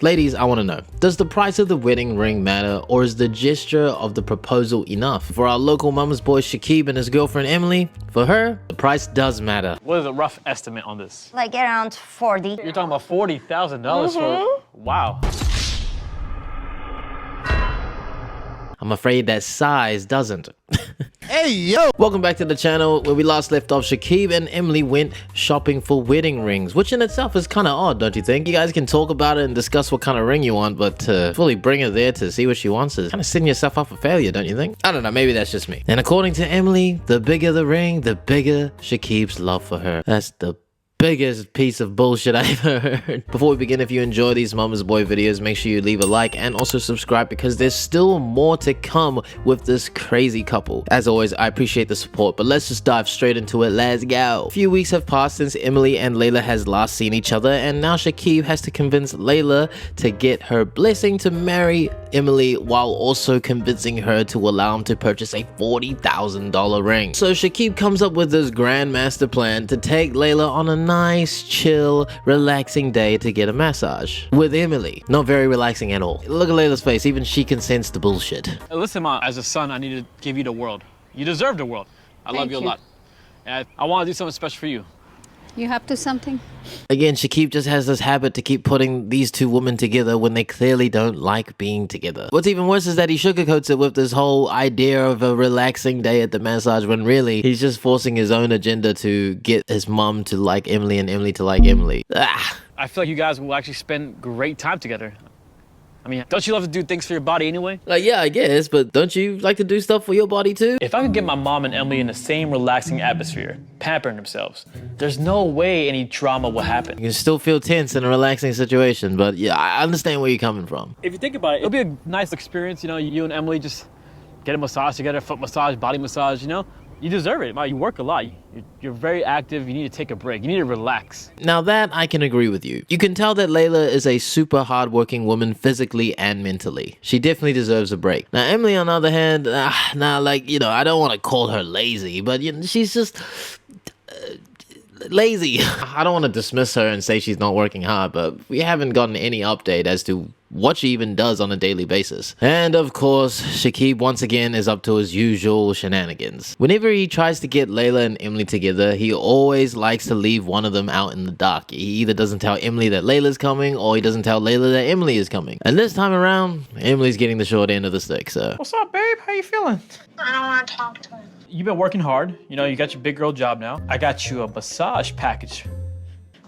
Ladies, I want to know, does the price of the wedding ring matter, or is the gesture of the proposal enough? For our local mama's boy Shekeb and his girlfriend Emily, for her, the price does matter. What is a rough estimate on this? Like around 40. You're talking about $40,000 for... Wow. I'm afraid that size doesn't. Hey, yo! Welcome back to the channel. Where we last left off, Shekeb and Emily went shopping for wedding rings, which in itself is kind of odd, don't you think? You guys can talk about it and discuss what kind of ring you want, but to fully bring her there to see what she wants is kind of setting yourself up for failure, don't you think? I don't know, maybe that's just me. And according to Emily, the bigger the ring, the bigger Shekeb's love for her. That's the biggest piece of bullshit I've ever heard. Before we begin, if you enjoy these Mama's Boy videos, make sure you leave a like and also subscribe because there's still more to come with this crazy couple. As always, I appreciate the support, but let's just dive straight into it. Let's go. A few weeks have passed since Emily and Layla has last seen each other, and now Shekeb has to convince Layla to get her blessing to marry Emily while also convincing her to allow him to purchase a $40,000 ring. So Shekeb comes up with this grand master plan to take Layla on a nice, chill, relaxing day to get a massage with Emily. Not very relaxing at all. Look at Layla's face, even she can sense the bullshit. Listen, Ma, as a son, I need to give you the world. You deserve the world. I love you a lot. And I want to do something special for you. You have to something? Again, Shekeb just has this habit to keep putting these two women together when they clearly don't like being together. What's even worse is that he sugarcoats it with this whole idea of a relaxing day at the massage when really he's just forcing his own agenda to get his mom to like Emily and Emily to like Emily. Ah. I feel like you guys will actually spend great time together. I mean, don't you love to do things for your body anyway? Like, yeah, I guess, but don't you like to do stuff for your body too? If I could get my mom and Emily in the same relaxing atmosphere, pampering themselves, there's no way any drama will happen. You can still feel tense in a relaxing situation, but yeah, I understand where you're coming from. If you think about it, it'll be a nice experience, you know, you and Emily just get a massage together, foot massage, body massage, you know? You deserve it. You work a lot. You're very active. You need to take a break. You need to relax. Now that I can agree with you. You can tell that Layla is a super hardworking woman physically and mentally. She definitely deserves a break. Now Emily, on the other hand, like, you know, I don't want to call her lazy, but you know, she's just lazy. I don't want to dismiss her and say she's not working hard, but we haven't gotten any update as to what she even does on a daily basis. And of course, Shekeb once again is up to his usual shenanigans. Whenever he tries to get Layla and Emily together, he always likes to leave one of them out in the dark. He either doesn't tell Emily that Layla's coming, or he doesn't tell Layla that Emily is coming. And this time around, Emily's getting the short end of the stick, so. What's up, babe? How you feeling? I don't want to talk to him. You've been working hard. You know, you got your big girl job now. I got you a massage package.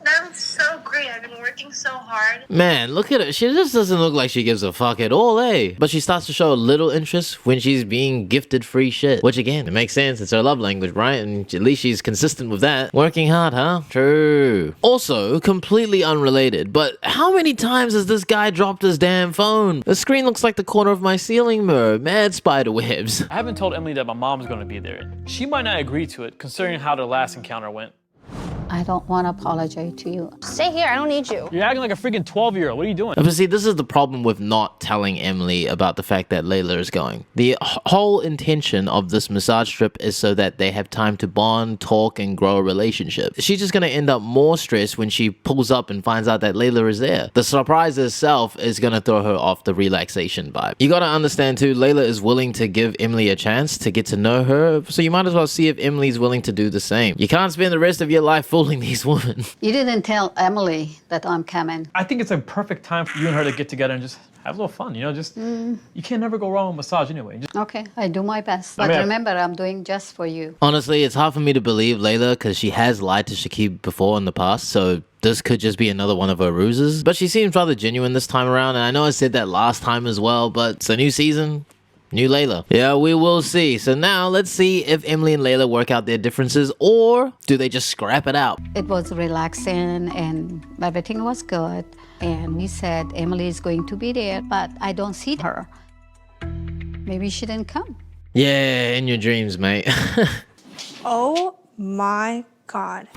That's so great. I've been working so hard. Man, look at her. She just doesn't look like she gives a fuck at all, eh? But she starts to show a little interest when she's being gifted free shit. Which again, it makes sense. It's her love language, right? And at least she's consistent with that. Working hard, huh? True. Also, completely unrelated, but how many times has this guy dropped his damn phone? The screen looks like the corner of my ceiling mirror. Mad spider webs. I haven't told Emily that my mom's going to be there. She might not agree to it, considering how the last encounter went. I don't want to apologize to you. Stay here. I don't need you. You're acting like a freaking 12-year-old. What are you doing? But see, this is the problem with not telling Emily about the fact that Layla is going. The whole intention of this massage trip is so that they have time to bond, talk, and grow a relationship. She's just going to end up more stressed when she pulls up and finds out that Layla is there. The surprise itself is going to throw her off the relaxation vibe. You got to understand too, Layla is willing to give Emily a chance to get to know her, so you might as well see if Emily's willing to do the same. You can't spend the rest of your life fooling these women. You didn't tell Emily that I'm coming. I think it's a perfect time for you and her to get together and just have a little fun, you know, just, you can't never go wrong with massage anyway. Just... Okay, I do my best. But remember, I'm doing just for you. Honestly, it's hard for me to believe Layla because she has lied to Shekeb before in the past, so this could just be another one of her ruses. But she seems rather genuine this time around, and I know I said that last time as well, but it's a new season. New Layla. Yeah, we will see. So now let's see if Emily and Layla work out their differences, or do they just scrap it out? It was relaxing and everything was good. And we said Emily is going to be there, but I don't see her. Maybe she didn't come. Yeah, in your dreams, mate. Oh my God.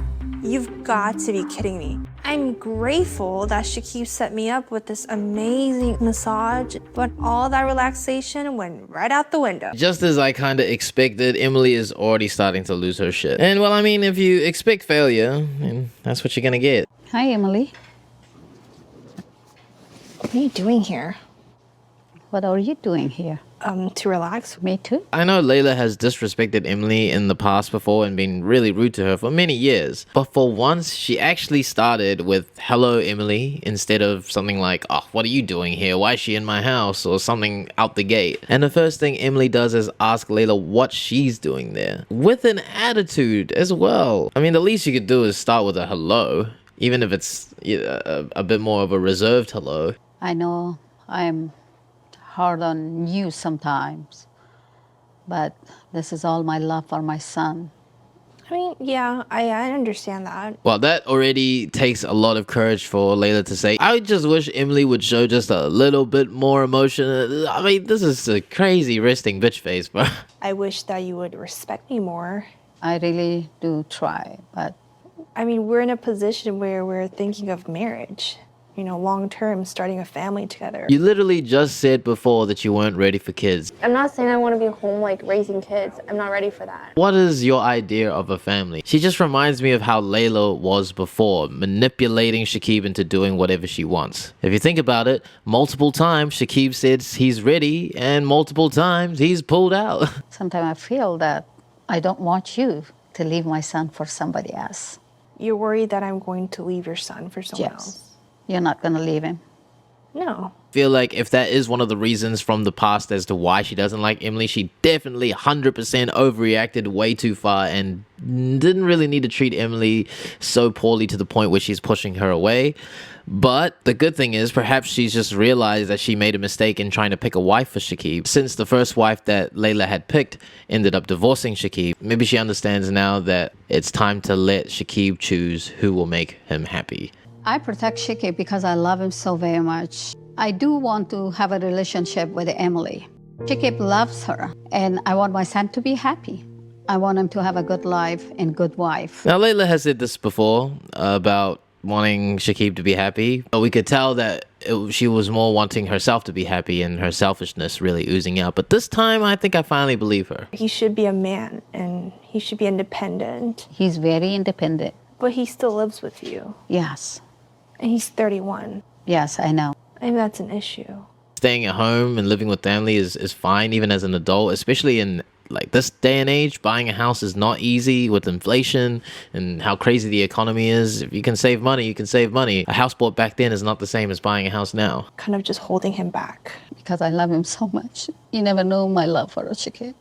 You've got to be kidding me. I'm grateful that Shekeb set me up with this amazing massage, but all that relaxation went right out the window. Just as I kind of expected, Emily is already starting to lose her shit. And well, I mean, if you expect failure, then that's what you're gonna get. Hi, Emily. What are you doing here? What are you doing here? To relax. Me too. I know Layla has disrespected Emily in the past before and been really rude to her for many years, but for once she actually started with "Hello, Emily" instead of something like "Oh, what are you doing here? Why is she in my house?" or something out the gate. And the first thing Emily does is ask Layla what she's doing there, with an attitude as well. I mean, the least you could do is start with a hello, even if it's a bit more of a reserved hello. I know I'm hard on you sometimes, but this is all my love for my son. I mean, yeah, I understand that. Well, that already takes a lot of courage for Layla to say. I just wish Emily would show just a little bit more emotion. I mean, this is a crazy resting bitch face, bro. I wish that you would respect me more. I really do try, but I mean, we're in a position where we're thinking of marriage. You know, long term, starting a family together. You literally just said before that you weren't ready for kids. I'm not saying I want to be home like raising kids. I'm not ready for that. What is your idea of a family? She just reminds me of how Layla was before, manipulating Shekeb into doing whatever she wants. If you think about it, multiple times Shekeb says he's ready, and multiple times he's pulled out. sometimes I feel that I don't want you to leave my son for somebody else. You're worried that I'm going to leave your son for someone else? You're not going to leave him. No. Feel like if that is one of the reasons from the past as to why she doesn't like Emily, she definitely 100% overreacted way too far and didn't really need to treat Emily so poorly to the point where she's pushing her away. But the good thing is perhaps she's just realized that she made a mistake in trying to pick a wife for Shekeb, since the first wife that Layla had picked ended up divorcing Shekeb. Maybe she understands now that it's time to let Shekeb choose who will make him happy. I protect Shekeb because I love him so very much. I do want to have a relationship with Emily. Shekeb loves her, and I want my son to be happy. I want him to have a good life and good wife. Now, Layla has said this before about wanting Shekeb to be happy, but we could tell that she was more wanting herself to be happy and her selfishness really oozing out. But this time, I think I finally believe her. He should be a man, and he should be independent. He's very independent. But he still lives with you. Yes. And he's 31. Yes, I know. I think that's an issue. Staying at home and living with family is fine, even as an adult, especially in like this day and age. Buying a house is not easy with inflation and how crazy the economy is. If you can save money, you can save money. A house bought back then is not the same as buying a house now. Kind of just holding him back. Because I love him so much. You never know my love for Shekeb.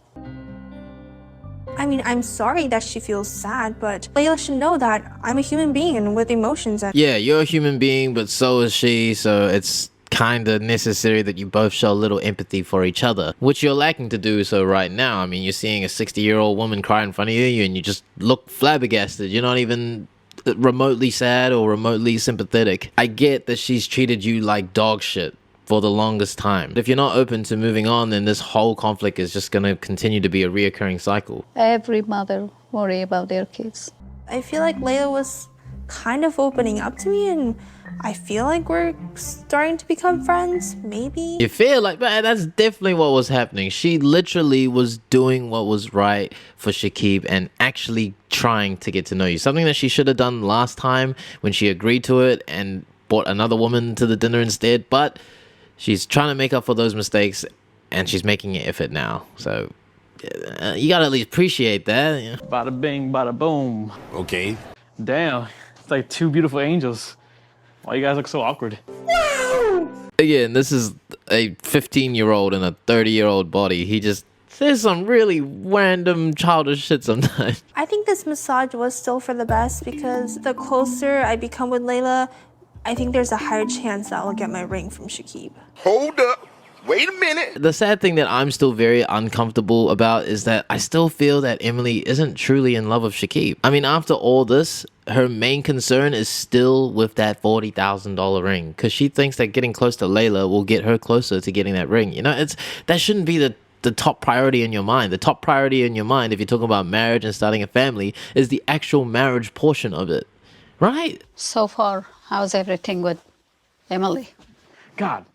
I mean, I'm sorry that she feels sad, but Layla should know that I'm a human being with emotions. And Yeah, you're a human being, but so is she, so it's kind of necessary that you both show a little empathy for each other, which you're lacking to do so right now. I mean, you're seeing a 60-year-old woman cry in front of you and you just look flabbergasted. You're not even remotely sad or remotely sympathetic. I get that she's treated you like dog shit for the longest time. If you're not open to moving on, then this whole conflict is just going to continue to be a reoccurring cycle. Every mother worry about their kids. I feel like Layla was kind of opening up to me, and I feel like we're starting to become friends, maybe. You feel like, man, that's definitely what was happening. She literally was doing what was right for Shekeb and actually trying to get to know you. Something that she should have done last time when she agreed to it and brought another woman to the dinner instead. But she's trying to make up for those mistakes, and she's making an effort now. So you gotta at least appreciate that. Yeah. Bada bing, bada boom. Okay. Damn, it's like two beautiful angels. Why you guys look so awkward? Again, this is a 15-year-old in a 30-year-old body. He just says some really random childish shit sometimes. I think this massage was still for the best because the closer I become with Layla, I think there's a higher chance that I'll get my ring from Shekeb. Hold up. Wait a minute. The sad thing that I'm still very uncomfortable about is that I still feel that Emily isn't truly in love with Shekeb. I mean, after all this, her main concern is still with that $40,000 ring because she thinks that getting close to Layla will get her closer to getting that ring. You know, that shouldn't be the top priority in your mind. The top priority in your mind, if you're talking about marriage and starting a family, is the actual marriage portion of it, right? So far, how's everything with Emily? God,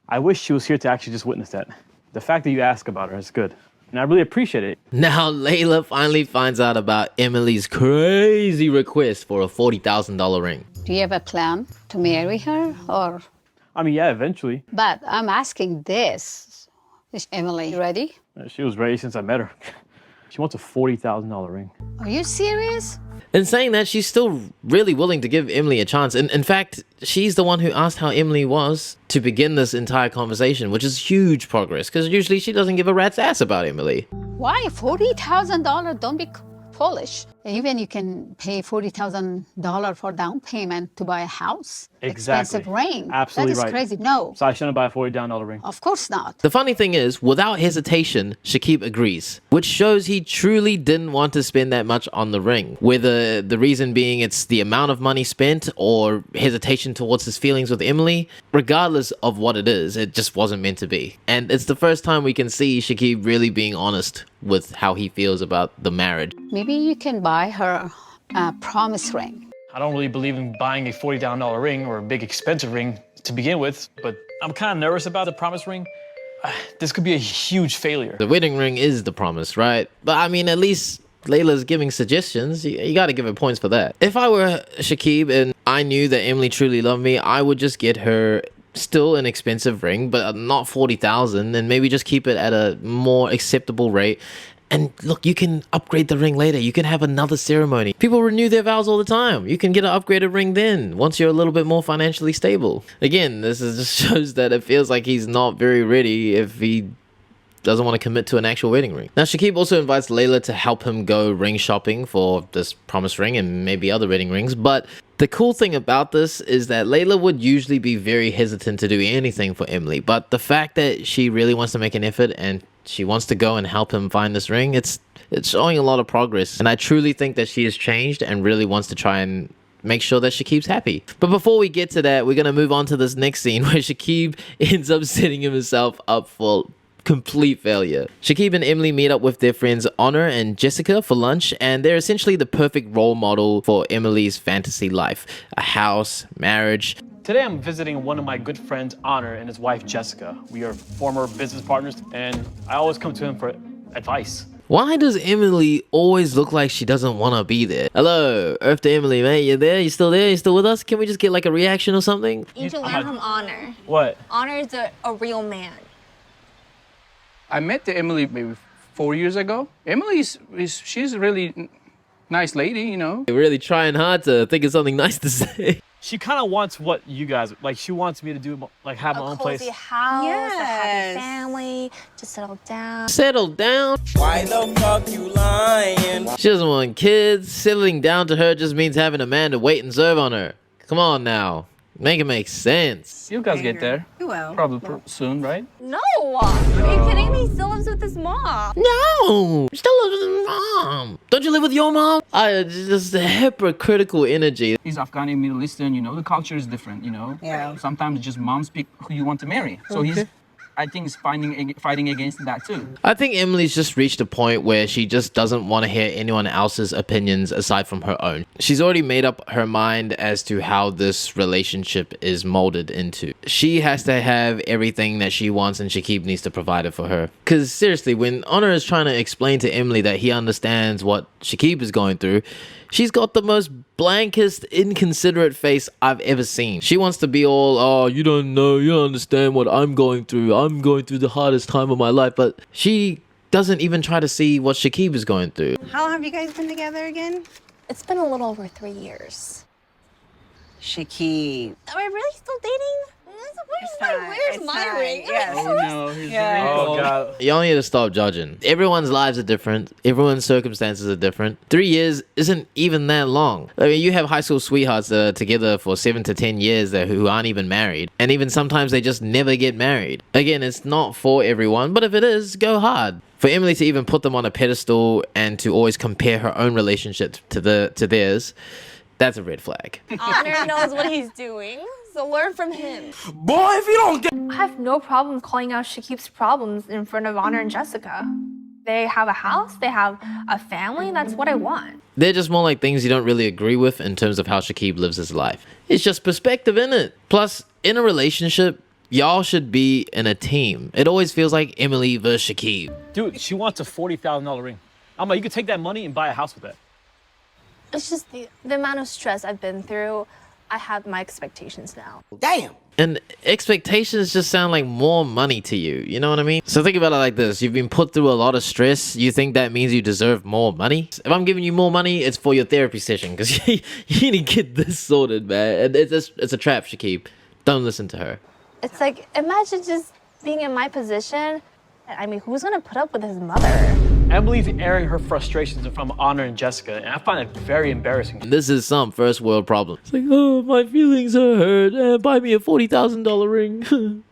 I wish she was here to actually just witness that. The fact that you ask about her is good, and I really appreciate it. Now Layla finally finds out about Emily's crazy request for a $40,000 ring. Do you have a plan to marry her, or? I mean, yeah, eventually. But I'm asking this. Is Emily ready? She was ready since I met her. She wants a $40,000 ring. Are you serious? In saying that, she's still really willing to give Emily a chance. And in fact, she's the one who asked how Emily was to begin this entire conversation, which is huge progress because usually she doesn't give a rat's ass about Emily. Why $40,000? Don't be foolish. Even you can pay $40,000 for down payment to buy a house. Exactly. Expensive ring. Absolutely That is right. crazy. No, So I shouldn't buy a $40,000 ring. of course not. The funny thing is, without hesitation, Shekeb agrees, which shows he truly didn't want to spend that much on the ring. Whether the reason being it's the amount of money spent or hesitation towards his feelings with Emily, regardless of what it is, it just wasn't meant to be. And it's the first time we can see Shekeb really being honest with how he feels about the marriage. Maybe you can buy her a promise ring. I don't really believe in buying a $40,000 ring or a big expensive ring to begin with, but I'm kind of nervous about the promise ring. This could be a huge failure. The wedding ring is the promise, right? But I mean, at least Layla's giving suggestions. You got to give her points for that. If I were Shekeb and I knew that Emily truly loved me, I would just get her still an expensive ring, but not 40,000, and maybe just keep it at a more acceptable rate. And look, you can upgrade the ring later. You can have another ceremony. People renew their vows all the time. You can get an upgraded ring then, once you're a little bit more financially stable. Again, this just shows that it feels like he's not very ready if he doesn't want to commit to an actual wedding ring. Now, Shekeb also invites Layla to help him go ring shopping for this promise ring and maybe other wedding rings. But the cool thing about this is that Layla would usually be very hesitant to do anything for Emily. But the fact that she really wants to make an effort and she wants to go and help him find this ring, it's showing a lot of progress. And I truly think that she has changed and really wants to try and make sure that Shekeb's happy. But before we get to that, we're going to move on to this next scene where Shekeb ends up setting himself up for complete failure. Shekeb and Emily meet up with their friends Honor and Jessica for lunch, and they're essentially the perfect role model for Emily's fantasy life. A house, marriage. Today I'm visiting one of my good friends, Honor, and his wife, Jessica. We are former business partners, and I always come to him for advice. Why does Emily always look like she doesn't want to be there? Hello, Earth to Emily, mate. You there? You still there? You still with us? Can we just get like a reaction or something? You should learn from Honor. What? Honor is a real man. I met Emily maybe 4 years ago. Emily she's a really nice lady, you know. You're really trying hard to think of something nice to say. She kind of wants what you guys, like she wants me to do, like have my own place. A cozy house, a happy Yes. family, to settle down. Settle down. Why the fuck you lying? She doesn't want kids. Settling down to her just means having a man to wait and serve on her. Come on now. Make it make sense. You guys get there. You will. Probably soon, right? No! Are you kidding me? He still lives with his mom. No! She still lives with his mom. Don't you live with your mom? Just a hypocritical energy. He's Afghani, Middle Eastern, you know, the culture is different, you know. Yeah. Sometimes just moms pick who you want to marry. So I think he's fighting against that too. I think Emily's just reached a point where she just doesn't want to hear anyone else's opinions aside from her own. She's already made up her mind as to how this relationship is molded into. She has to have everything that she wants and Shekeb needs to provide it for her. Because seriously, when Honor is trying to explain to Emily that he understands what Shekeb is going through, she's got the most blankest, inconsiderate face I've ever seen. She wants to be all, oh, you don't know, you don't understand what I'm going through. I'm going through the hardest time of my life. But she doesn't even try to see what Shekeb is going through. How long have you guys been together again? It's been a little over 3 years. Shekeb. Am I really still dating? Where's my ring? Yes. Oh no, here's Yeah. the ring. Oh God. Y'all need to stop judging. Everyone's lives are different. Everyone's circumstances are different. 3 years isn't even that long. I mean, you have high school sweethearts that are together for 7 to 10 years who aren't even married. And even sometimes they just never get married. Again, it's not for everyone, but if it is, go hard. For Emily to even put them on a pedestal and to always compare her own relationship to theirs, that's a red flag. Honor knows what he's doing, so learn from him. Boy, if you don't get I have no problem calling out Shekeb's problems in front of Honor and Jessica. They have a house, they have a family, that's what I want. They're just more like things you don't really agree with in terms of how Shekeb lives his life. It's just perspective, innit? Plus, in a relationship, y'all should be in a team. It always feels like Emily versus Shekeb. Dude, she wants a $40,000 ring. I'm like, you could take that money and buy a house with that. It's just the amount of stress I've been through. I have my expectations now. damn. And expectations just sound like more money to you. You know what I mean? So think about it like this. You've been put through a lot of stress. You think that means you deserve more money? If I'm giving you more money, it's for your therapy session because you need to get this sorted, man. And it's a trap, Shekeb. Don't listen to her. It's like, imagine just being in my position. I mean, who's gonna put up with his mother? Emily's airing her frustrations in front of Honor and Jessica, and I find it very embarrassing. This is some first world problem. It's like, oh, my feelings are hurt. Buy me a $40,000 ring.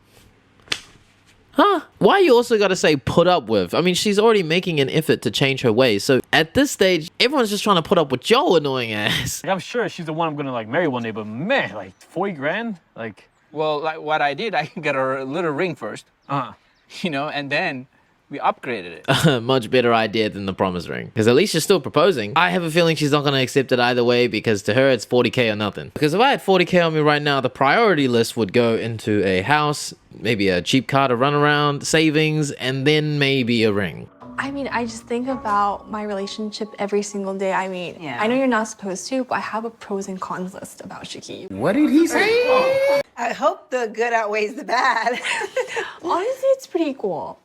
Huh? Why you also gotta say put up with? I mean, she's already making an effort to change her ways. So at this stage, everyone's just trying to put up with your annoying ass. Like, I'm sure she's the one I'm gonna like marry one day, but man, like 40 grand? Like, Well, like what I did, I got a little ring first, uh-huh. you know, and then we upgraded it. Much better idea than the promise ring. Because at least she's still proposing. I have a feeling she's not going to accept it either way because to her it's 40k or nothing. Because if I had 40k on me right now, the priority list would go into a house, maybe a cheap car to run around, savings, and then maybe a ring. I mean, I just think about my relationship every single day. I mean, Yeah. I know you're not supposed to, but I have a pros and cons list about Shekeb. What did he say? I hope the good outweighs the bad. Honestly, it's pretty cool.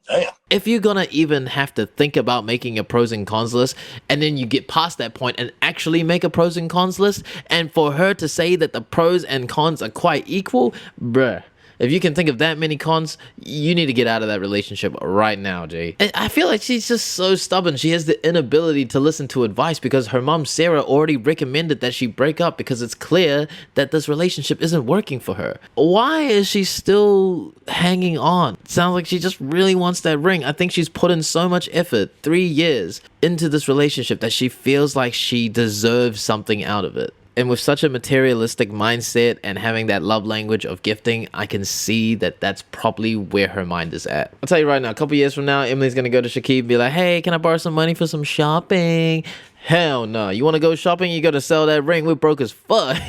If you're gonna even have to think about making a pros and cons list, and then you get past that point and actually make a pros and cons list, and for her to say that the pros and cons are quite equal, bruh. If you can think of that many cons, you need to get out of that relationship right now, Jay. And I feel like she's just so stubborn. She has the inability to listen to advice because her mom, Sarah, already recommended that she break up because it's clear that this relationship isn't working for her. Why is she still hanging on? Sounds like she just really wants that ring. I think she's put in so much effort, 3 years into this relationship, that she feels like she deserves something out of it. And with such a materialistic mindset and having that love language of gifting, I can see that that's probably where her mind is at. I'll tell you right now, a couple years from now, Emily's gonna go to Shekeb and be like, hey, can I borrow some money for some shopping? Hell no. You wanna go shopping? You gotta sell that ring. We're broke as fuck.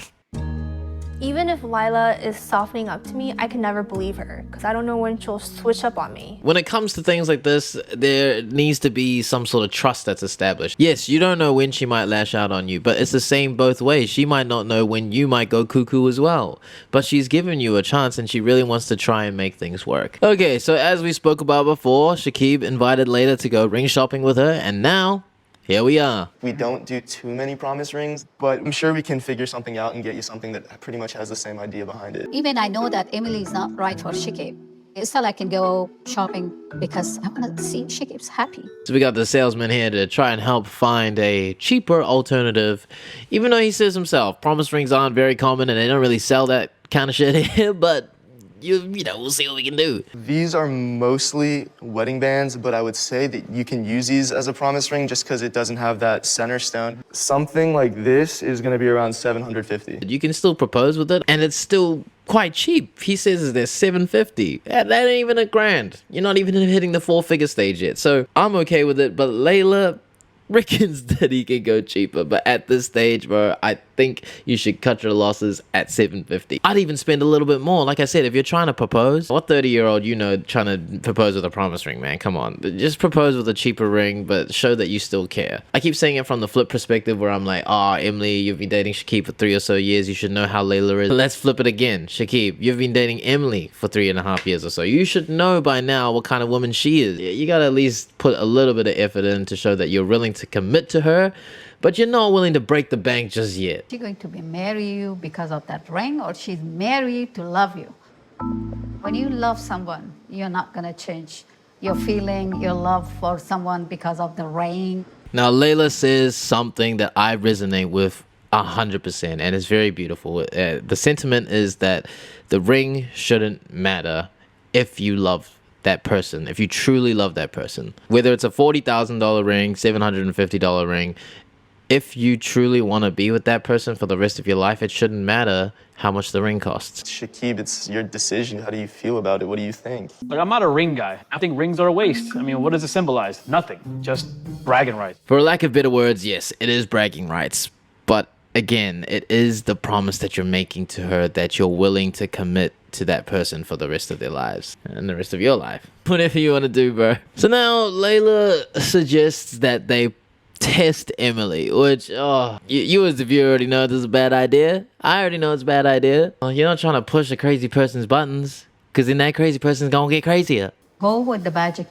Even if Lila is softening up to me, I can never believe her because I don't know when she'll switch up on me. When it comes to things like this, there needs to be some sort of trust that's established. Yes, you don't know when she might lash out on you, but it's the same both ways. She might not know when you might go cuckoo as well. But she's given you a chance and she really wants to try and make things work. Okay, so as we spoke about before, Shekeb invited Layla to go ring shopping with her, and now here we are. We don't do too many promise rings, but I'm sure we can figure something out and get you something that pretty much has the same idea behind it. Even I know that Emily is not right for Shekeb. Still, I can go shopping because I want to see Shekeb's happy. So we got the salesman here to try and help find a cheaper alternative. Even though he says himself, promise rings aren't very common and they don't really sell that kind of shit here, but you know, we'll see what we can do. These are mostly wedding bands, but I would say that you can use these as a promise ring just because it doesn't have that center stone. Something like this is going to be around $750. You can still propose with it, and it's still quite cheap. He says they're $750. That ain't even $1,000. You're not even hitting the 4-figure stage yet. So I'm okay with it, but Layla reckons that he can go cheaper. But at this stage, bro, I think you should cut your losses at $750. I'd even spend a little bit more. Like I said, if you're trying to propose, what 30-year-old you know trying to propose with a promise ring, man? Come on. Just propose with a cheaper ring, but show that you still care. I keep saying it from the flip perspective where I'm like, Emily, you've been dating Shekeb for 3 or so years. You should know how Layla is. Let's flip it again. Shekeb, you've been dating Emily for 3.5 years or so. You should know by now what kind of woman she is. You gotta at least put a little bit of effort in to show that you're willing to commit to her, but you're not willing to break the bank just yet. She's going to marry you because of that ring, or she's married to love you. When you love someone, you're not going to change your feeling, your love for someone because of the ring. Now, Layla says something that I resonate with 100%, and it's very beautiful. The sentiment is that the ring shouldn't matter if you love that person, if you truly love that person. Whether it's a $40,000 ring, $750 ring, if you truly want to be with that person for the rest of your life, it shouldn't matter how much the ring costs. Shekeb, it's your decision. How do you feel about it? What do you think? Like, I'm not a ring guy. I think rings are a waste. I mean, what does it symbolize? Nothing. Just bragging rights. For lack of better words, yes, it is bragging rights. But again, it is the promise that you're making to her that you're willing to commit to that person for the rest of their lives and the rest of your life. Whatever you want to do, bro. So now Layla suggests that they test Emily, which, you as the viewer already know this is a bad idea. I already know it's a bad idea. You're not trying to push a crazy person's buttons, because then that crazy person's gonna get crazier. Go with the budget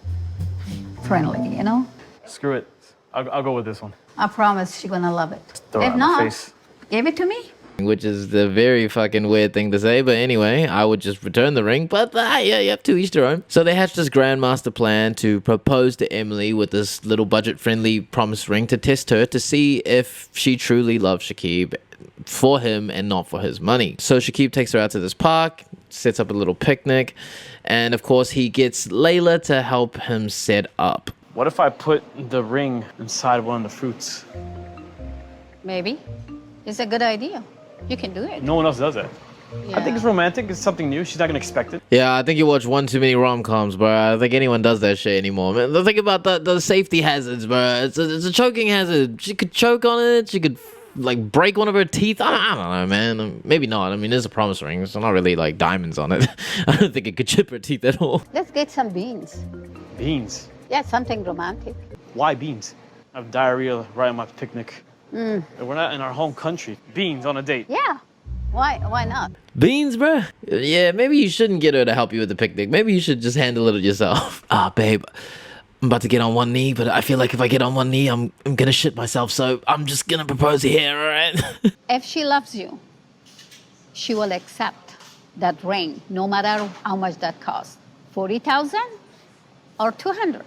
friendly, you know? Screw it. I'll go with this one. I promise she's gonna love it. Throw it If in my not, face. give it to me. Which is the very fucking weird thing to say, but anyway, I would just return the ring, but yeah, you have to each their own. So they hatched this grandmaster plan to propose to Emily with this little budget-friendly promise ring to test her to see if she truly loves Shekeb for him and not for his money. So Shekeb takes her out to this park, sets up a little picnic, and of course he gets Layla to help him set up. What if I put the ring inside one of the fruits? Maybe. It's a good idea. You can do it. No one else does that. I think it's romantic. It's something new. She's not gonna expect it. Yeah, I think you watch one too many rom-coms, bro. I don't think anyone does that shit anymore, man. Think about the safety hazards, bro. It's a choking hazard. She could choke on it. She could, like, break one of her teeth. I don't know, man. Maybe not. I mean, there's a promise ring, so not really, like, diamonds on it. I don't think it could chip her teeth at all. Let's get some beans. Beans? Yeah, something romantic. Why beans? I have diarrhea right on my picnic. We're not in our home country. Beans on a date. Yeah. Why not? Beans, bro? Yeah, maybe you shouldn't get her to help you with the picnic. Maybe you should just handle it yourself. Babe, I'm about to get on one knee, but I feel like if I get on one knee, I'm gonna shit myself, so I'm just gonna propose here, all right? If she loves you, she will accept that ring, no matter how much that costs. 40,000 or 200.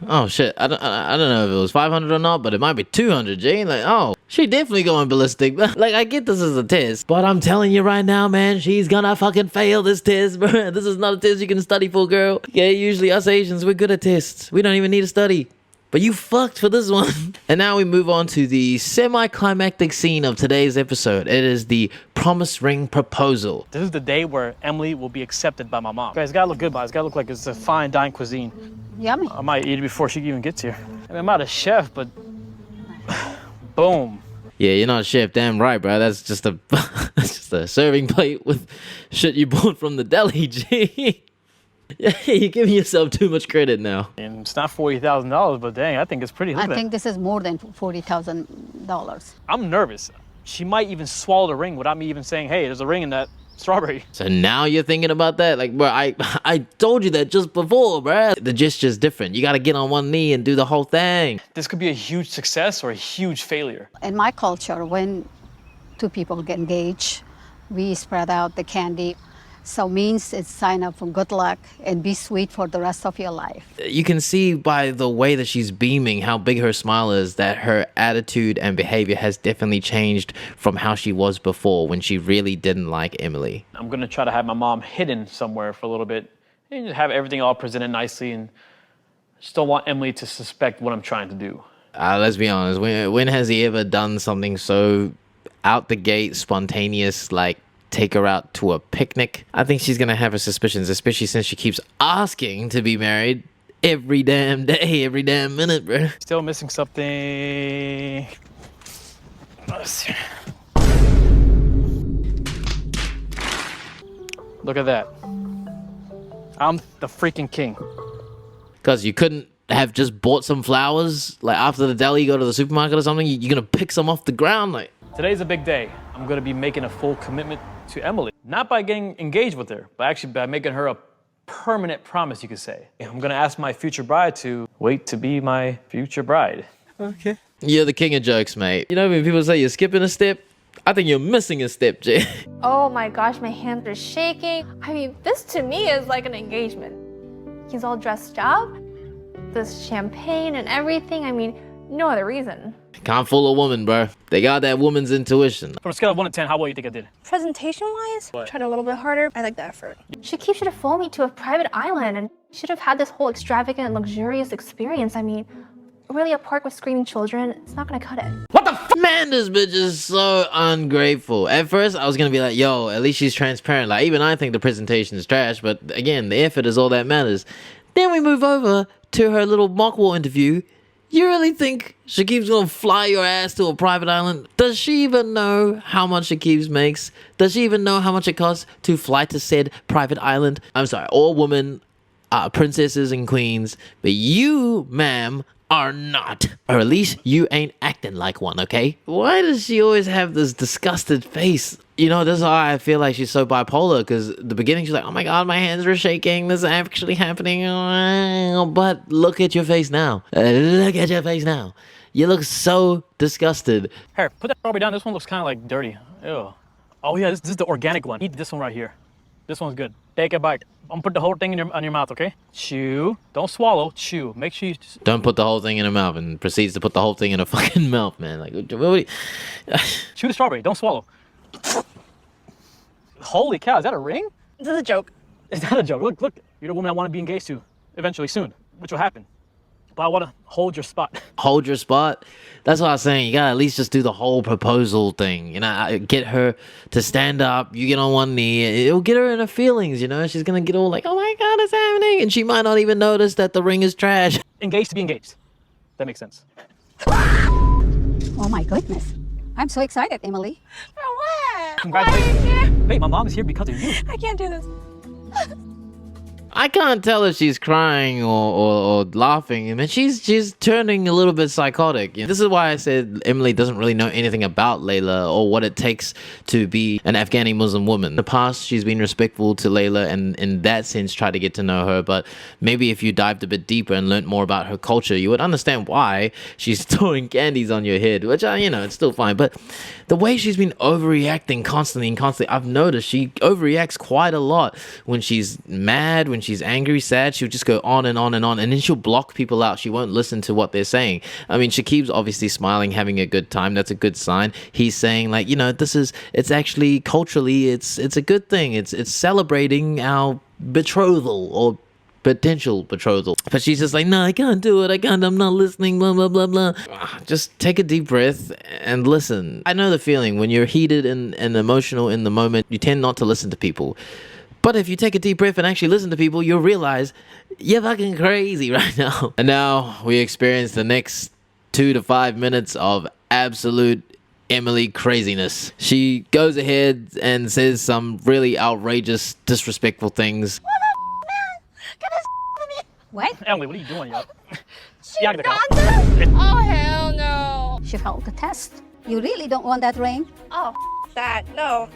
Oh shit, I don't know if it was 500 or not, but it might be 200, G. Like, oh, she definitely going ballistic. Like, I get this as a test, but I'm telling you right now, man, she's gonna fucking fail this test, bro. This is not a test you can study for, girl. Yeah, usually us Asians, we're good at tests. We don't even need to study. But you fucked for this one. And now we move on to the semi-climactic scene of today's episode. It is the promise ring proposal. This is the day where Emily will be accepted by my mom. Guys, it's gotta look good, but it's gotta look like it's a fine dine cuisine. Yummy. I might eat it before she even gets here. I mean, I'm not a chef, but boom. Yeah, you're not a chef, damn right, bro. That's just a that's just a serving plate with shit you bought from the deli, G. Yeah, you're giving yourself too much credit now. And it's not $40,000, but dang, I think it's pretty. I think this is more than $40,000. I'm nervous. She might even swallow the ring without me even saying, hey, there's a ring in that strawberry. So now you're thinking about that? Like, bro, I told you that just before, bro. The gesture's different. You gotta get on one knee and do the whole thing. This could be a huge success or a huge failure. In my culture, when two people get engaged, we spread out the candy. So means it's sign up for good luck and be sweet for the rest of your life. You can see by the way that she's beaming, how big her smile is, that her attitude and behavior has definitely changed from how she was before when she really didn't like Emily. I'm gonna try to have my mom hidden somewhere for a little bit and just have everything all presented nicely, and just don't want Emily to suspect what I'm trying to do. Let's be honest, when has he ever done something so out the gate, spontaneous, like take her out to a picnic? I think she's gonna have her suspicions, especially since she keeps asking to be married every damn day, every damn minute, bro. Still missing something. Let's see. Look at that. I'm the freaking king. Cause you couldn't have just bought some flowers, like after the deli, you go to the supermarket or something, you're gonna pick some off the ground, like. Today's a big day. I'm gonna be making a full commitment to Emily. Not by getting engaged with her, but actually by making her a permanent promise, you could say. I'm gonna ask my future bride to wait to be my future bride. Okay. You're the king of jokes, mate. You know when people say you're skipping a step? I think you're missing a step, Jay. Oh my gosh, my hands are shaking. I mean, this to me is like an engagement. He's all dressed up, there's champagne and everything. I mean, no other reason. Can't fool a woman, bro. They got that woman's intuition. From a scale of 1 to 10, how well you think I did? Presentation-wise, What? tried a little bit harder. I like the effort. Shekeb should have flown me to a private island and should have had this whole extravagant, luxurious experience. I mean, really a park with screaming children, it's not gonna cut it. What the f? Man, this bitch is so ungrateful. At first, I was gonna be like, yo, at least she's transparent. Like, even I think the presentation is trash, but again, the effort is all that matters. Then we move over to her little mock war interview. You really think Shekeb's gonna fly your ass to a private island? Does she even know how much Shekeb makes? Does she even know how much it costs to fly to said private island? I'm sorry, all women are princesses and queens, but you, ma'am, are not. Or at least you ain't acting like one, okay? Why does she always have this disgusted face? You know, this is why I feel like she's so bipolar, because the beginning she's like, oh my god, my hands are shaking, this is actually happening. But look at your face now. Look at your face now. You look so disgusted. Here, put that strawberry down. This one looks kind of like dirty. Ew. Oh yeah, this is the organic one. Eat this one right here. This one's good. Take a bite. I'm gonna put the whole thing on your mouth, okay? Chew. Don't swallow. Chew. Make sure you... Don't put the whole thing in her mouth and proceeds to put the whole thing in her fucking mouth, man. Like, what do you... Chew the strawberry. Don't swallow. Holy cow, is that a ring? This is a joke. Is that a joke? Look, look. You're the woman I want to be engaged to eventually soon, which will happen. But I want to hold your spot. Hold your spot? That's what I was saying. You gotta at least just do the whole proposal thing. You know, get her to stand up. You get on one knee. It'll get her in her feelings, you know? She's gonna get all like, oh my god, it's happening. And she might not even notice that the ring is trash. Engaged to be engaged. That makes sense. Oh my goodness. I'm so excited, Emily. For what? Congratulations. Why are you here? Babe, my mom is here because of you. I can't do this. I can't tell if she's crying or laughing. I mean, she's turning a little bit psychotic. You know, this is why I said Emily doesn't really know anything about Layla or what it takes to be an Afghani Muslim woman. In the past, she's been respectful to Layla and in that sense try to get to know her. But maybe if you dived a bit deeper and learnt more about her culture, you would understand why she's throwing candies on your head, which, you know, it's still fine. But the way she's been overreacting constantly, I've noticed she overreacts quite a lot when she's mad, when she's angry, sad. She'll just go on and on and on, and then she'll block people out. She won't listen to what they're saying. I mean, Shekeb's obviously smiling, having a good time. That's a good sign. He's saying, like, you know, it's actually culturally, it's a good thing. It's celebrating our betrothal or potential betrothal. But she's just like, no, I can't do it. I'm not listening, blah, blah, blah, blah. Just take a deep breath and listen. I know the feeling when you're heated and emotional in the moment, you tend not to listen to people. But if you take a deep breath and actually listen to people, you'll realize you're fucking crazy right now. And now we experience the next 2 to 5 minutes of absolute Emily craziness. She goes ahead and says some really outrageous, disrespectful things. What? Emily, what are you doing, yo? You got this? Oh, hell no. She failed the test. You really don't want that ring? Oh, that. No.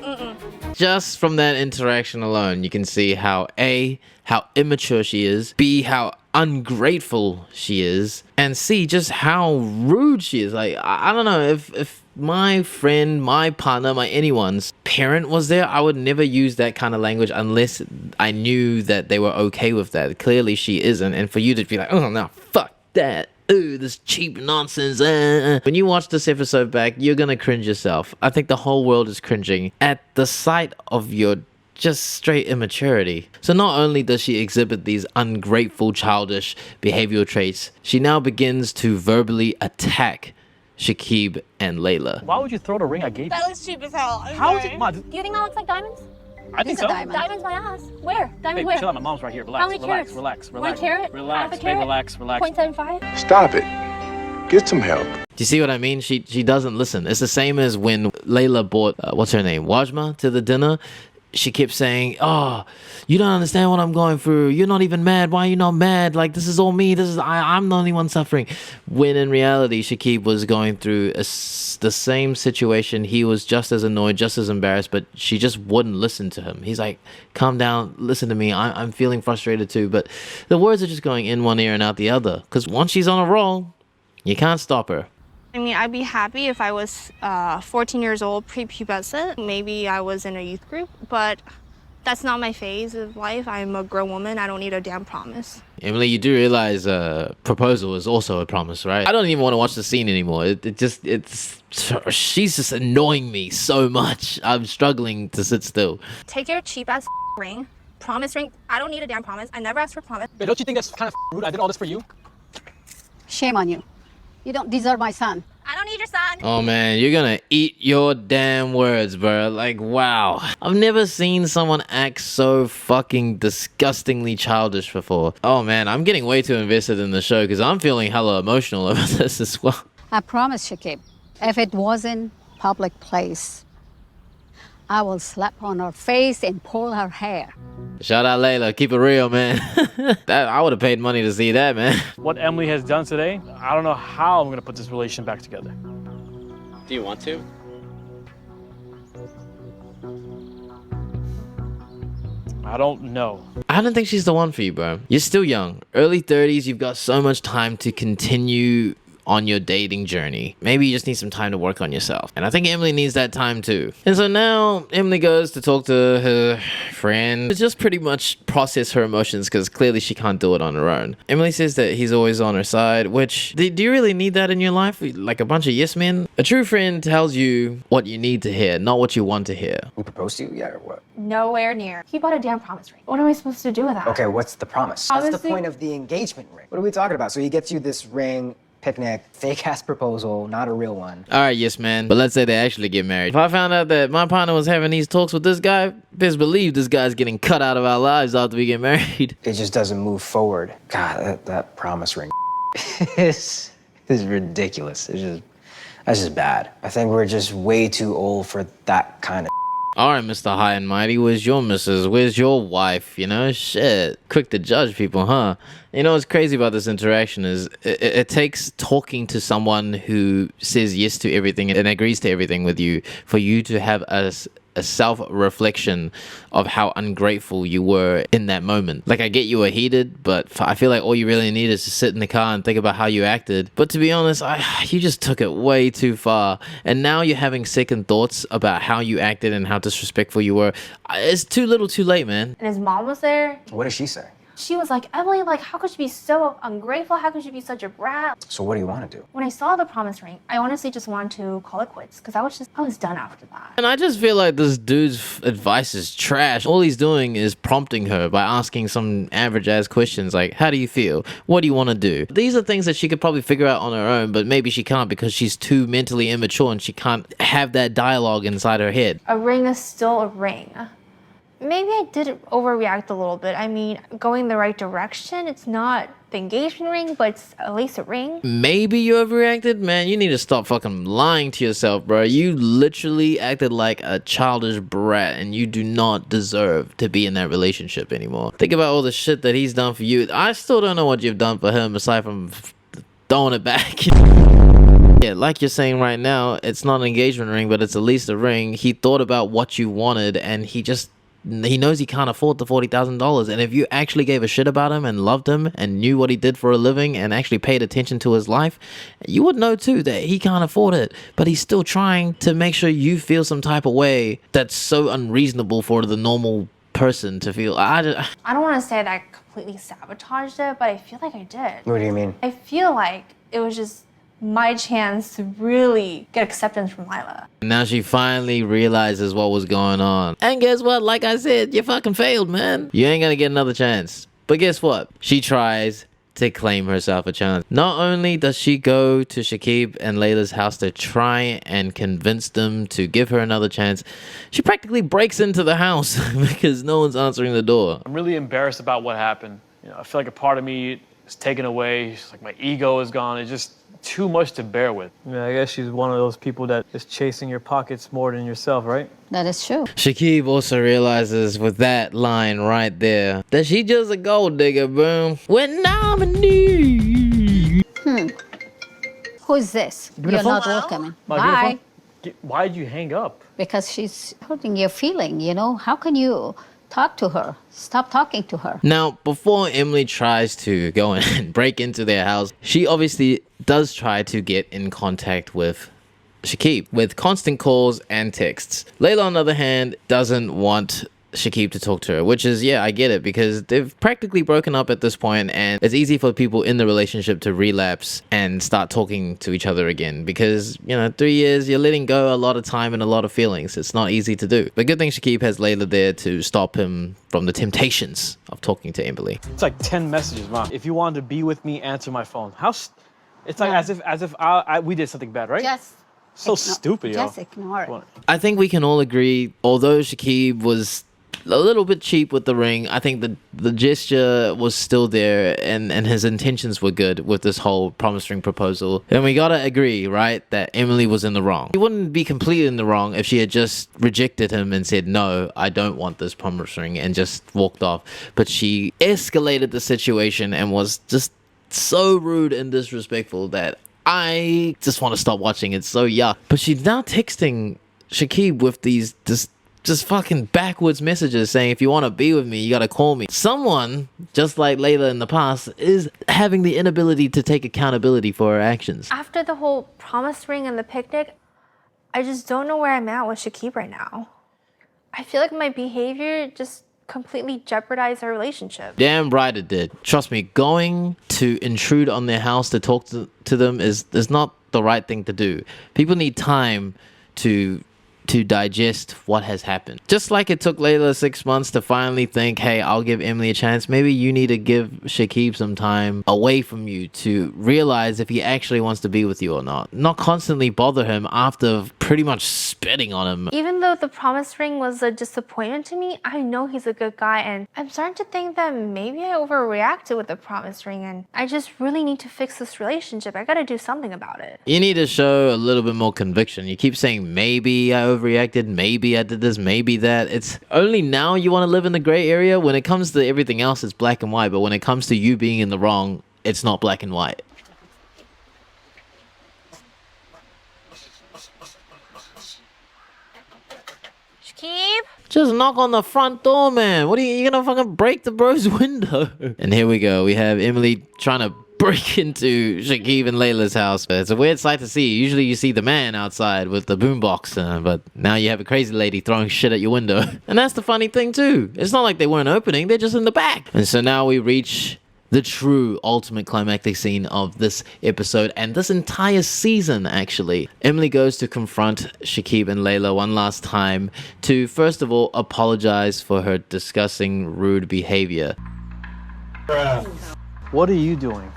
Just from that interaction alone, you can see how A, how immature she is, B, how ungrateful she is, and C, just how rude she is. Like, I don't know, if my friend, my partner, anyone's parent was there, I would never use that kind of language unless I knew that they were okay with that. Clearly she isn't, and for you to be like, oh no, fuck that. Ooh, this cheap nonsense. When you watch this episode back, you're gonna cringe yourself. I think the whole world is cringing at the sight of your just straight immaturity. So not only does she exhibit these ungrateful, childish behavioral traits, she now begins to verbally attack Shekeb and Layla. Why would you throw the ring I gave you? That looks cheap as hell. How is it? Ma, Do you think that looks like diamonds? I think It's a so. diamond. Diamonds my ass. Where? Diamonds Babe, where? chill out. My mom's right here. How Relax, many relax, carats? relax, 1 relax. carat? Relax, Half a babe, carat? relax, relax. 0.75? Stop it. Get some help. Do you see what I mean? She doesn't listen. It's the same as when Layla brought, what's her name, Wajma to the dinner. She kept saying, oh, you don't understand what I'm going through. You're not even mad. Why are you not mad? Like, this is all me. I'm the only one suffering. When in reality, Shekeb was going through the same situation. He was just as annoyed, just as embarrassed, but she just wouldn't listen to him. He's like, calm down, listen to me. I'm feeling frustrated too. But the words are just going in one ear and out the other. Because once she's on a roll, you can't stop her. I mean, I'd be happy if I was 14 years old, prepubescent. Maybe I was in a youth group, but that's not my phase of life. I'm a grown woman. I don't need a damn promise. Emily, you do realize proposal is also a promise, right? I don't even want to watch the scene anymore. She's just annoying me so much. I'm struggling to sit still. Take your cheap ass ring. Promise ring. I don't need a damn promise. I never asked for a promise. Babe, don't you think that's kind of rude? I did all this for you. Shame on you. You don't deserve my son. I don't need your son. Oh man, you're gonna eat your damn words, bro. Like, wow. I've never seen someone act so fucking disgustingly childish before. Oh man, I'm getting way too invested in the show because I'm feeling hella emotional about this as well. I promise, Shekeb, if it wasn't public place, I will slap on her face and pull her hair. Shout out Layla, keep it real, man. I would have paid money to see that, man. What Emily has done today, I don't know how I'm gonna put this relation back together. Do you want to? I don't know. I don't think she's the one for you, bro. You're still young. Early 30s, you've got so much time to continue on your dating journey. Maybe you just need some time to work on yourself. And I think Emily needs that time too. And so now Emily goes to talk to her friend to just pretty much process her emotions because clearly she can't do it on her own. Emily says that he's always on her side, which, do you really need that in your life? Like a bunch of yes men? A true friend tells you what you need to hear, not what you want to hear. Who proposed to you yet or what? Nowhere near. He bought a damn promise ring. What am I supposed to do with that? Okay, what's the promise? That's the Obviously- point of the engagement ring. What are we talking about? So he gets you this ring, picnic, fake ass proposal, not a real one. All right, yes, man. But let's say they actually get married. If I found out that my partner was having these talks with this guy, best believe this guy's getting cut out of our lives after we get married. It just doesn't move forward. God, that promise ring is ridiculous. That's just bad. I think we're just way too old for that kind of. All right, Mr. High and Mighty, where's your missus? Where's your wife? You know, shit. Quick to judge people, huh? You know what's crazy about this interaction is it takes talking to someone who says yes to everything and agrees to everything with you for you to have a self-reflection of how ungrateful you were in that moment. Like, I get you were heated, but I feel like all you really need is to sit in the car and think about how you acted. But to be honest, you just took it way too far. And now you're having second thoughts about how you acted and how disrespectful you were. It's too little too late, man. And his mom was there. What did she say? She was like, Emily, like, how could you be so ungrateful? How could you be such a brat? So what do you want to do? When I saw the promise ring, I honestly just wanted to call it quits because I was done after that. And I just feel like this dude's advice is trash. All he's doing is prompting her by asking some average ass questions like, how do you feel? What do you want to do? These are things that she could probably figure out on her own, but maybe she can't because she's too mentally immature and she can't have that dialogue inside her head. A ring is still a ring. Maybe I did overreact a little bit. I mean, going the right direction. It's not the engagement ring, but it's at least a ring. Maybe you overreacted? Man, you need to stop fucking lying to yourself, bro. You literally acted like a childish brat and you do not deserve to be in that relationship anymore. Think about all the shit that he's done for you. I still don't know what you've done for him aside from throwing it back. Yeah, like you're saying right now, it's not an engagement ring, but it's at least a ring. He thought about what you wanted and he knows he can't afford the $40,000. And if you actually gave a shit about him and loved him and knew what he did for a living and actually paid attention to his life, you would know too that he can't afford it. But he's still trying to make sure you feel some type of way that's so unreasonable for the normal person to feel. I don't want to say that I completely sabotaged it, but I feel like I did. What do you mean? I feel like it was just my chance to really get acceptance from Lila. Now she finally realizes what was going on. And guess what? Like I said, you fucking failed, man. You ain't gonna get another chance. But guess what? She tries to claim herself a chance. Not only does she go to Shekeb and Layla's house to try and convince them to give her another chance, she practically breaks into the house because no one's answering the door. I'm really embarrassed about what happened. You know, I feel like a part of me is taken away. It's like my ego is gone. It's just too much to bear with. Yeah, I guess she's one of those people that is chasing your pockets more than yourself, right? That is true. Shekeb also realizes with that line right there that she just a gold digger, boom. When I'm in need. Who is this? Give me the You're phone. not welcoming. Ma, give me the Bye. phone. Why'd you hang up? Because she's hurting your feeling, you know? How can you talk to her? Stop talking to her. Now, before Emily tries to go in and break into their house, she obviously does try to get in contact with Shekeb with constant calls and texts. Layla, on the other hand, doesn't want Shekeb to talk to her, which is, yeah, I get it, because they've practically broken up at this point and it's easy for people in the relationship to relapse and start talking to each other again because, you know, 3 years, you're letting go a lot of time and a lot of feelings. It's not easy to do. But good thing Shekeb has Layla there to stop him from the temptations of talking to Emily. It's like 10 messages, Mom. If you wanted to be with me, answer my phone. It's like as if we did something bad, right? Just So stupid, yo. Just ignore it. I think we can all agree, although Shekeb was a little bit cheap with the ring. I think the gesture was still there, and his intentions were good with this whole promise ring proposal. And we gotta agree, right, that Emily was in the wrong. She wouldn't be completely in the wrong if she had just rejected him and said, no, I don't want this promise ring, and just walked off. But she escalated the situation and was just so rude and disrespectful that I just want to stop watching. It's so yuck. But she's now texting Shekeb with these just fucking backwards messages saying, if you want to be with me, you got to call me. Someone, just like Layla in the past, is having the inability to take accountability for her actions. After the whole promise ring and the picnic, I just don't know where I'm at with Shekeb right now. I feel like my behavior just completely jeopardized our relationship. Damn right it did. Trust me, going to intrude on their house to talk to them is not the right thing to do. People need time to digest what has happened. Just like it took Layla 6 months to finally think, hey, I'll give Emily a chance, maybe you need to give Shekeb some time away from you to realize if he actually wants to be with you or not. Not constantly bother him after pretty much spitting on him. Even though the promise ring was a disappointment to me, I know he's a good guy, and I'm starting to think that maybe I overreacted with the promise ring, and I just really need to fix this relationship. I gotta do something about it. You need to show a little bit more conviction. You keep saying, maybe I overreacted, maybe I did this, maybe that. It's only now you want to live in the gray area. When it comes to everything else, it's black and white, but when it comes to you being in the wrong, it's not black and white. Shekeb? Just knock on the front door, man. What are you gonna fucking break the bro's window? And here we go. We have Emily trying to break into Shekeb and Layla's house. It's a weird sight to see. Usually you see the man outside with the boombox, but now you have a crazy lady throwing shit at your window. And that's the funny thing too. It's not like they weren't opening, they're just in the back. And so now we reach the true ultimate climactic scene of this episode and this entire season, actually. Emily goes to confront Shekeb and Layla one last time to, first of all, apologize for her disgusting, rude behavior. What are you doing?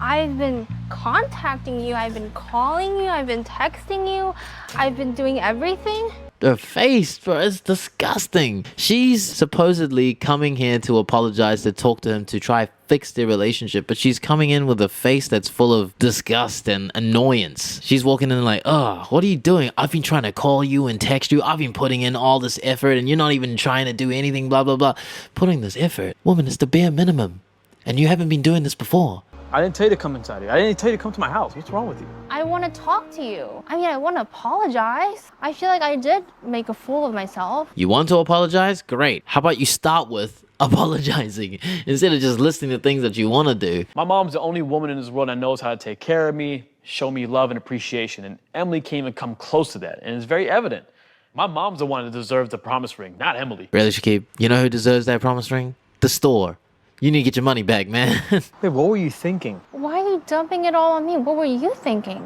I've been contacting you, I've been calling you, I've been texting you, I've been doing everything. Her face, bro, it's disgusting. She's supposedly coming here to apologize, to talk to him, to try fix their relationship, but she's coming in with a face that's full of disgust and annoyance. She's walking in like, oh, what are you doing? I've been trying to call you and text you. I've been putting in all this effort and you're not even trying to do anything, blah, blah, blah. Putting this effort. Woman, it's the bare minimum. And you haven't been doing this before. I didn't tell you to come inside here. I didn't tell you to come to my house. What's wrong with you? I want to talk to you. I mean, I want to apologize. I feel like I did make a fool of myself. You want to apologize? Great. How about you start with apologizing instead of just listing the things that you want to do? My mom's the only woman in this world that knows how to take care of me, show me love and appreciation, and Emily can't even come close to that, and it's very evident. My mom's the one that deserves the promise ring, not Emily. Really, Shekeb? You know who deserves that promise ring? The store. You need to get your money back, man. Hey, what were you thinking? Why are you dumping it all on me? What were you thinking?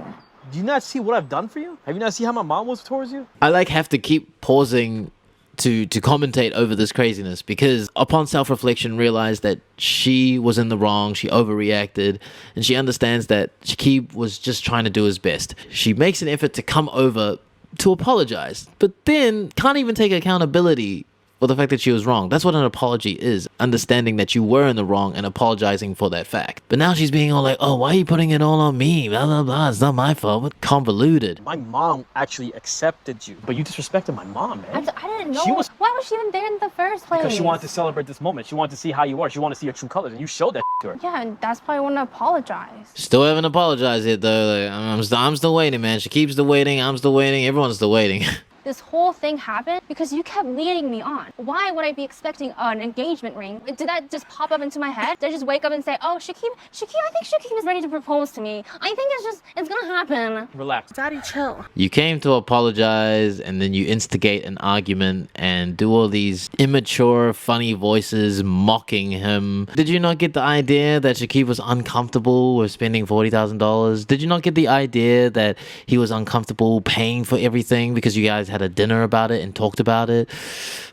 Do you not see what I've done for you? Have you not seen how my mom was towards you? I have to keep pausing to commentate over this craziness because upon self-reflection realized that she was in the wrong, she overreacted, and she understands that Shekeb was just trying to do his best. She makes an effort to come over to apologize, but then can't even take accountability for the fact that she was wrong. That's what an apology is. Understanding that you were in the wrong and apologizing for that fact. But now she's being all like, oh, why are you putting it all on me? Blah, blah, blah. It's not my fault. What convoluted. My mom actually accepted you, but you disrespected my mom, man. I didn't know. Why was she even there in the first place? Because she wanted to celebrate this moment. She wanted to see how you are. She wanted to see your true colors, and you showed that to her. Yeah, and that's why I want to apologize. Still haven't apologized yet, though. Like, I'm still waiting, man. Shekeb's still waiting. I'm still waiting. Everyone's still waiting. This whole thing happened because you kept leading me on. Why would I be expecting an engagement ring? Did that just pop up into my head? Did I just wake up and say, oh, Shekeb, I think Shekeb is ready to propose to me. I think it's gonna happen. Relax. Daddy, chill. You came to apologize and then you instigate an argument and do all these immature, funny voices mocking him. Did you not get the idea that Shekeb was uncomfortable with spending $40,000? Did you not get the idea that he was uncomfortable paying for everything because you guys had a dinner about it and talked about it?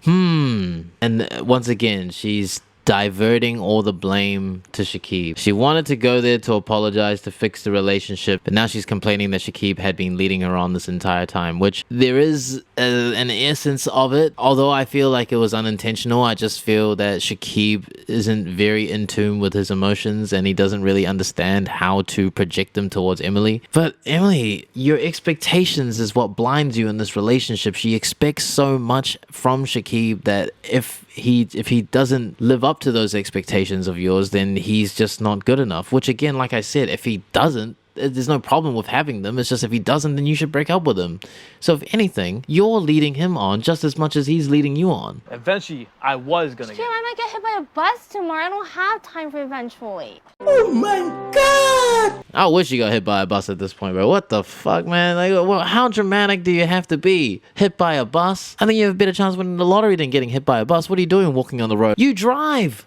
And once again, she's diverting all the blame to Shekeb. She wanted to go there to apologize, to fix the relationship, but now she's complaining that Shekeb had been leading her on this entire time, which there is an essence of it. Although I feel like it was unintentional, I just feel that Shekeb isn't very in tune with his emotions and he doesn't really understand how to project them towards Emily. But Emily, your expectations is what blinds you in this relationship. She expects so much from Shekeb that if he doesn't live up to those expectations of yours, then he's just not good enough. Which again, like I said, if he doesn't, there's no problem with having them. It's just if he doesn't, then you should break up with him. So if anything, you're leading him on just as much as he's leading you on. Eventually, I was gonna Shekeb, I might get hit by a bus tomorrow. I don't have time for eventually. Oh my God! I wish you got hit by a bus at this point, bro. What the fuck, man? Like, well, how dramatic do you have to be? Hit by a bus? I think you have a better chance winning the lottery than getting hit by a bus. What are you doing walking on the road? You drive!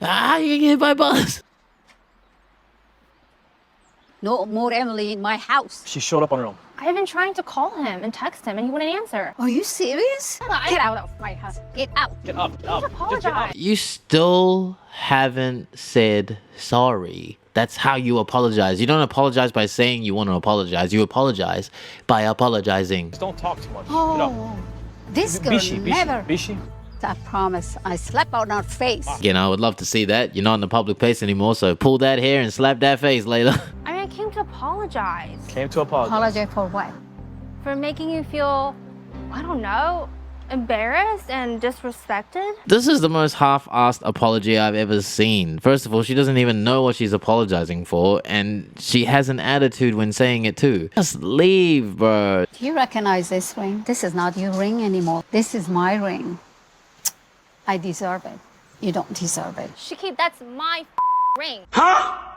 How you get hit by a bus? No more Emily in my house. She showed up on her own. I've been trying to call him and text him, and he wouldn't answer. Are you serious? Get out of my house. Get out. Get up, get up. I apologize. You still haven't said sorry. That's how you apologize. You don't apologize by saying you want to apologize. You apologize by apologizing. Just don't talk too much. Oh, this girl never. Bishi. I promise. I slap on her face. Again, I would love to see that. You're not in a public place anymore, so pull that hair and slap that face, Layla. I mean, I came to apologize. Came to apologize. Apologize for what? For making you feel, I don't know, embarrassed and disrespected. This is the most half-assed apology I've ever seen. First of all, she doesn't even know what she's apologizing for, and she has an attitude when saying it too. Just leave, bro. Do you recognize this ring? This is not your ring anymore. This is my ring. I deserve it. You don't deserve it. Shekeb, that's my ring.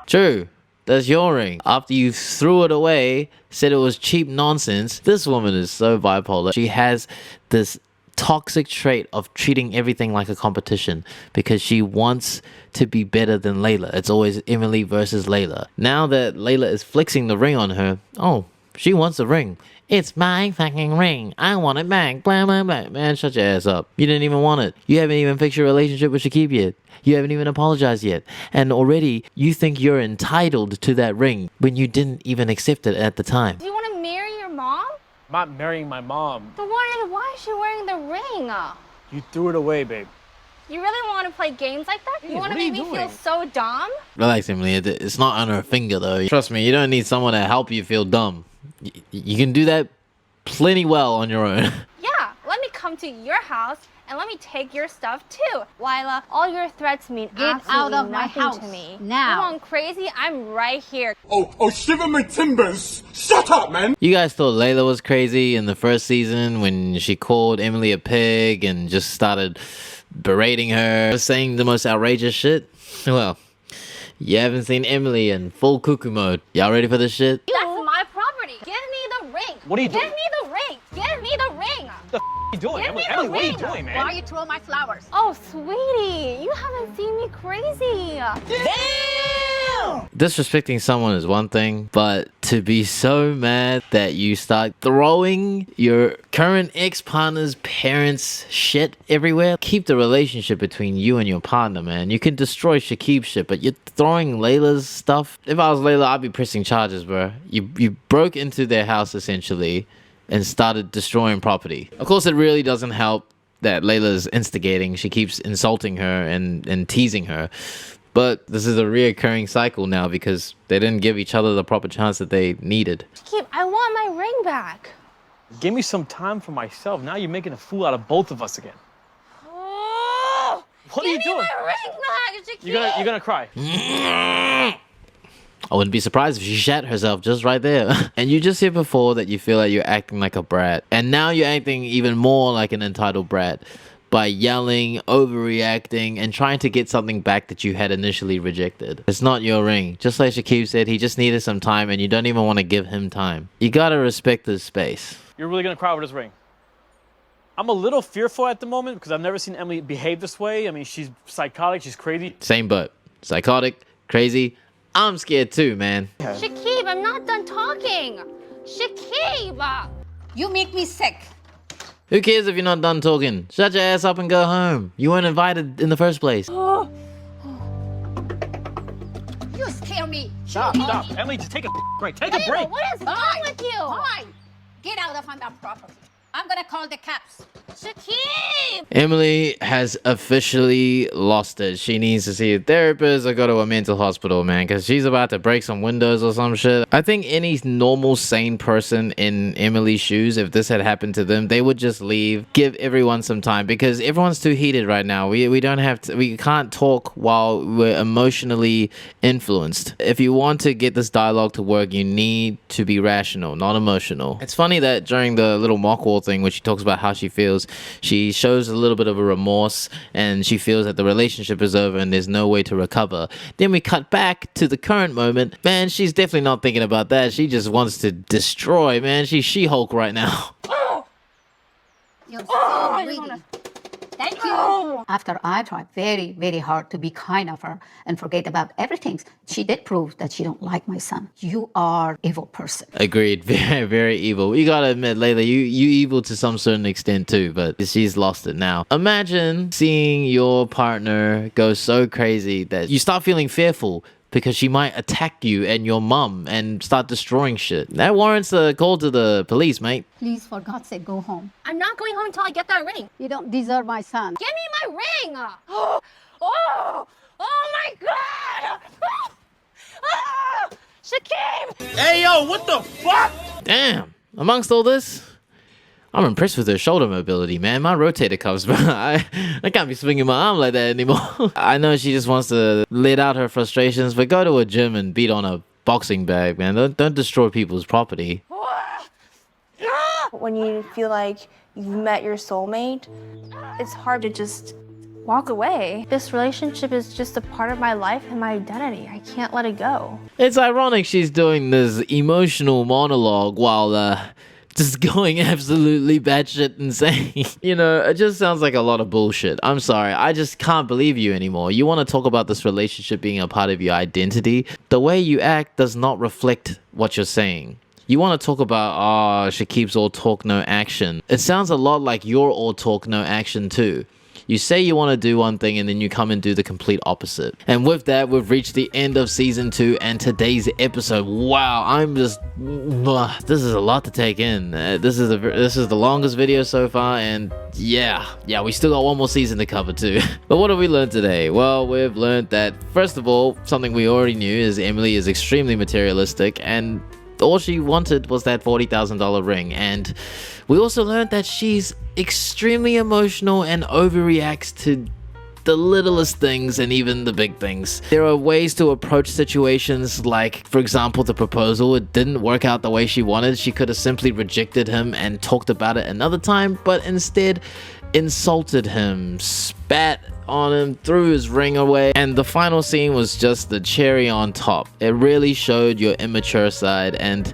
True. That's your ring. After you threw it away, said it was cheap nonsense, this woman is so bipolar. She has this toxic trait of treating everything like a competition because she wants to be better than Layla. It's always Emily versus Layla. Now that Layla is flexing the ring on her, oh, she wants the ring. It's my fucking ring. I want it back. Blah, blah, blah. Man, shut your ass up. You didn't even want it. You haven't even fixed your relationship with Shekeb yet. You haven't even apologized yet. And already you think you're entitled to that ring when you didn't even accept it at the time. Do you want to marry your mom? I'm not marrying my mom. Then why is she wearing the ring? You threw it away, babe. You really want to play games like that? Hey, You want to what are make you me feel doing? so dumb? Relax, Emily. It's not on her finger, though. Trust me, you don't need someone to help you feel dumb. You can do that plenty well on your own. Yeah, let me come to your house and let me take your stuff too. Lila, all your threats mean Get absolutely out of my nothing house to me. now. You going crazy? I'm right here. Oh, shiver my timbers! Shut up, man! You guys thought Layla was crazy in the first season when she called Emily a pig and just started berating her, saying the most outrageous shit? Well, you haven't seen Emily in full cuckoo mode. Y'all ready for this shit? That's my property. Give me the ring. What are you doing? Give me the ring. Give me the ring. What the f are you doing? Give me Emily, the what are you ring. doing, man? Why you throw my flowers? Oh, sweetie, you haven't seen me crazy. Damn! Disrespecting someone is one thing, but to be so mad that you start throwing your current ex-partner's parents' shit everywhere, keep the relationship between you and your partner, man. You can destroy Shekeb's shit, but you're throwing Layla's stuff. If I was Layla, I'd be pressing charges, bro. You broke into their house, essentially, and started destroying property. Of course, it really doesn't help that Layla's instigating. She keeps insulting her and teasing her. But this is a reoccurring cycle now because they didn't give each other the proper chance that they needed. Shekeb, I want my ring back. Give me some time for myself. Now you're making a fool out of both of us again. Oh, What are you doing? Give me my ring back, Shekeb. You're gonna cry. I wouldn't be surprised if she shat herself just right there. And you just said before that you feel like you're acting like a brat. And now you're acting even more like an entitled brat by yelling, overreacting, and trying to get something back that you had initially rejected. It's not your ring. Just like Shekeb said, he just needed some time and you don't even want to give him time. You gotta respect his space. You're really gonna cry over this ring. I'm a little fearful at the moment because I've never seen Emily behave this way. I mean, she's psychotic, she's crazy. Same boat. Psychotic, crazy. I'm scared too, man. Shekeb, I'm not done talking. Shekeb! You make me sick. Who cares if you're not done talking? Shut your ass up and go home. You weren't invited in the first place. Oh, You scare me. Stop. Emily, just take a break. Take a break. What is wrong with you? Fine. Get out of my property. I'm gonna call the cops. Shekeb! Emily has officially lost it. She needs to see a therapist or go to a mental hospital, man, because she's about to break some windows or some shit. I think any normal, sane person in Emily's shoes, if this had happened to them, they would just leave, give everyone some time, because everyone's too heated right now. We don't have to, we can't talk while we're emotionally influenced. If you want to get this dialogue to work, you need to be rational, not emotional. It's funny that during the little mock wall thing, when she talks about how she feels, she shows a little bit of a remorse and she feels that the relationship is over and there's no way to recover. Then we cut back to the current moment. Man, she's definitely not thinking about that. She just wants to destroy, man. She's She-Hulk right now. You're so greedy. Thank you. After I tried very, very hard to be kind of her and forget about everything, she did prove that she don't like my son. You are evil person. Agreed. Very, very evil. You gotta admit, Layla, you evil to some certain extent too, but she's lost it now. Imagine seeing your partner go so crazy that you start feeling fearful because she might attack you and your mum and start destroying shit. That warrants a call to the police, mate. Please, for God's sake, go home. I'm not going home until I get that ring. You don't deserve my son. Give me my ring! Oh my God! Shekeb! Hey, yo, what the fuck? Damn. Amongst all this, I'm impressed with her shoulder mobility, man. My rotator cuffs, bro. I can't be swinging my arm like that anymore. I know she just wants to let out her frustrations, but go to a gym and beat on a boxing bag, man. Don't destroy people's property. When you feel like you've met your soulmate, it's hard to just walk away. This relationship is just a part of my life and my identity. I can't let it go. It's ironic she's doing this emotional monologue while just going absolutely batshit insane. You know, it just sounds like a lot of bullshit. I'm sorry, I just can't believe you anymore. You want to talk about this relationship being a part of your identity? The way you act does not reflect what you're saying. You want to talk about, Shekeb's all talk, no action. It sounds a lot like you're all talk, no action too. You say you want to do one thing and then you come and do the complete opposite. And with that, we've reached the end of season 2 and today's episode. Wow, I'm just... this is a lot to take in. This is the longest video so far, and yeah, we still got one more season to cover too. But what have we learned today? Well, we've learned that, first of all, something we already knew is Emily is extremely materialistic, and all she wanted was that $40,000 ring. And we also learned that she's extremely emotional and overreacts to the littlest things and even the big things. There are ways to approach situations, like, for example, the proposal. It didn't work out the way she wanted. She could have simply rejected him and talked about it another time, but instead insulted him, spat on him, threw his ring away, and the final scene was just the cherry on top. It really showed your immature side, and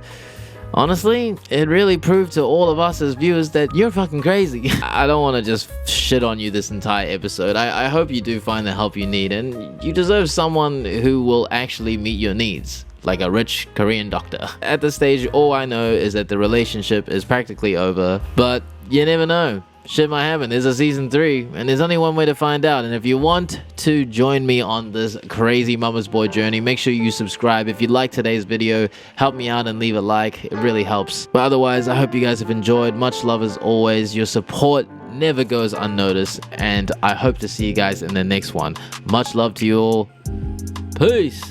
honestly, it really proved to all of us as viewers that you're fucking crazy. I don't want to just shit on you this entire episode. I hope you do find the help you need, and you deserve someone who will actually meet your needs, like a rich Korean doctor. At this stage, all I know is that the relationship is practically over, but you never know. Shit might happen. There's a season 3, and there's only one way to find out. And if you want to join me on this crazy mama's boy journey, make sure you subscribe. If you like today's video, help me out and leave a like. It really helps. But otherwise, I hope you guys have enjoyed. Much love as always. Your support never goes unnoticed, and I hope to see you guys in the next one. Much love to you all. Peace.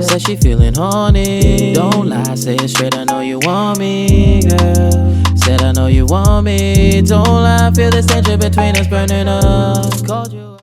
Said she feeling horny. Don't lie, say it straight. I know you want me, girl. Said I know you want me. Don't lie, feel this tension between us burning up. Called you.